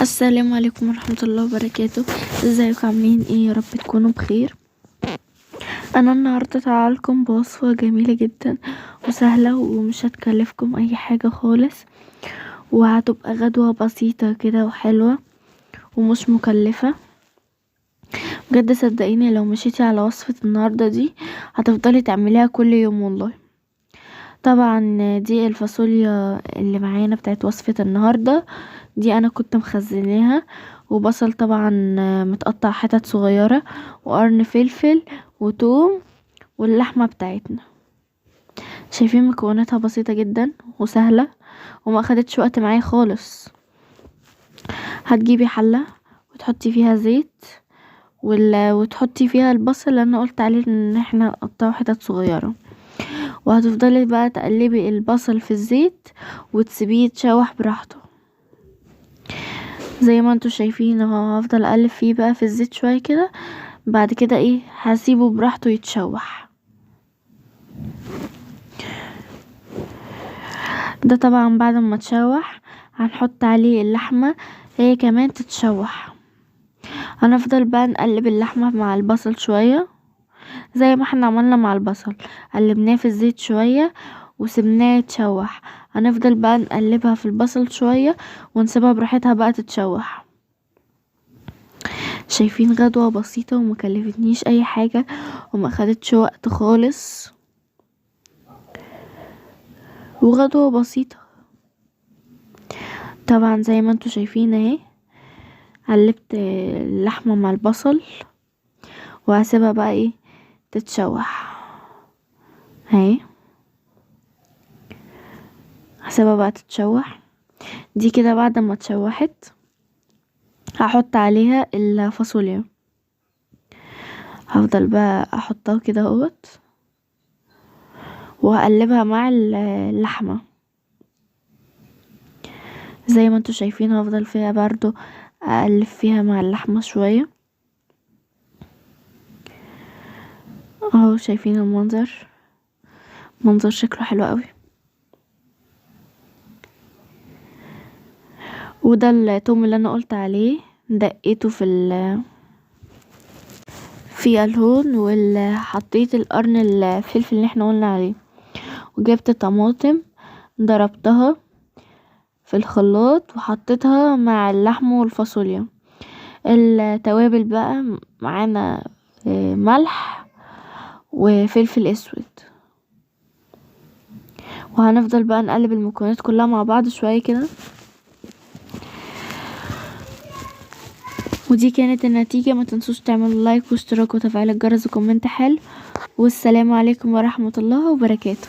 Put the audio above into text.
السلام عليكم ورحمة الله وبركاته. ازيكم عاملين ايه؟ يا رب تكونوا بخير. انا النهاردة تعالكم بوصفة جميلة جدا وسهلة ومش هتكلفكم اي حاجة خالص، وهتبقى غدوة بسيطة كده وحلوة ومش مكلفة بجد. صدقيني لو مشيتي على وصفة النهاردة دي هتفضلي تعمليها كل يوم والله. طبعا دي الفاصوليا اللي معانا بتاعت وصفة النهاردة دي انا كنت مخزناها، وبصل طبعا متقطع حتت صغيرة، وقرن فلفل وتوم، واللحمة بتاعتنا. شايفين مكوناتها بسيطة جدا وسهلة وما اخدتش وقت معايا خالص. هتجيبي حلة وتحطي فيها زيت وتحطي فيها البصل اللي انا قلت عليه ان احنا نقطعه حتت صغيرة، وهتفضلي بقى تقلبي البصل في الزيت وتسيبيه يتشوح براحته زي ما انتوا شايفين اهو. هفضل اقلب فيه بقى في الزيت شويه كده، بعد كده ايه هسيبه براحته يتشوح. ده طبعا بعد ما تشوح هنحط عليه اللحمه هي كمان تتشوح. هنفضل بقى نقلب اللحمه مع البصل شويه زي ما احنا عملنا مع البصل، قلبناه في الزيت شويه وسبناه يتشوح. هنفضل بقى نقلبها في البصل شويه ونسيبها براحتها بقى تتشوح. شايفين غدوة بسيطة ومكلفتنيش اي حاجة وما خدتش وقت خالص، وغدوة بسيطة. طبعا زي ما انتوا شايفين اهي قلبت اللحمة مع البصل وهسيبها بقى ايه تتشوح اهي. هسيبها بقى تتشوح دي كده. بعد ما اتشوحت هحط عليها الفاصوليا، هفضل بقى احطها كده اهوت وهقلبها مع اللحمة زي ما انتوا شايفين. هفضل فيها برضو اقلب فيها مع اللحمة شوية اهو. شايفين المنظر؟ منظر شكله حلو قوي. وده التوم اللي انا قلت عليه دقيته في الهون، وحطيت القرن الفلفل اللي احنا قلنا عليه، وجبت طماطم ضربتها في الخلاط وحطيتها مع اللحم والفاصوليا. التوابل بقى معانا ملح وفلفل اسود، وهنفضل بقى نقلب المكونات كلها مع بعض شوية كده. ودي كانت النتيجة. ما تنسوش تعملوا لايك واشتراك وتفعيل الجرس وكومنت حلو، والسلام عليكم ورحمة الله وبركاته.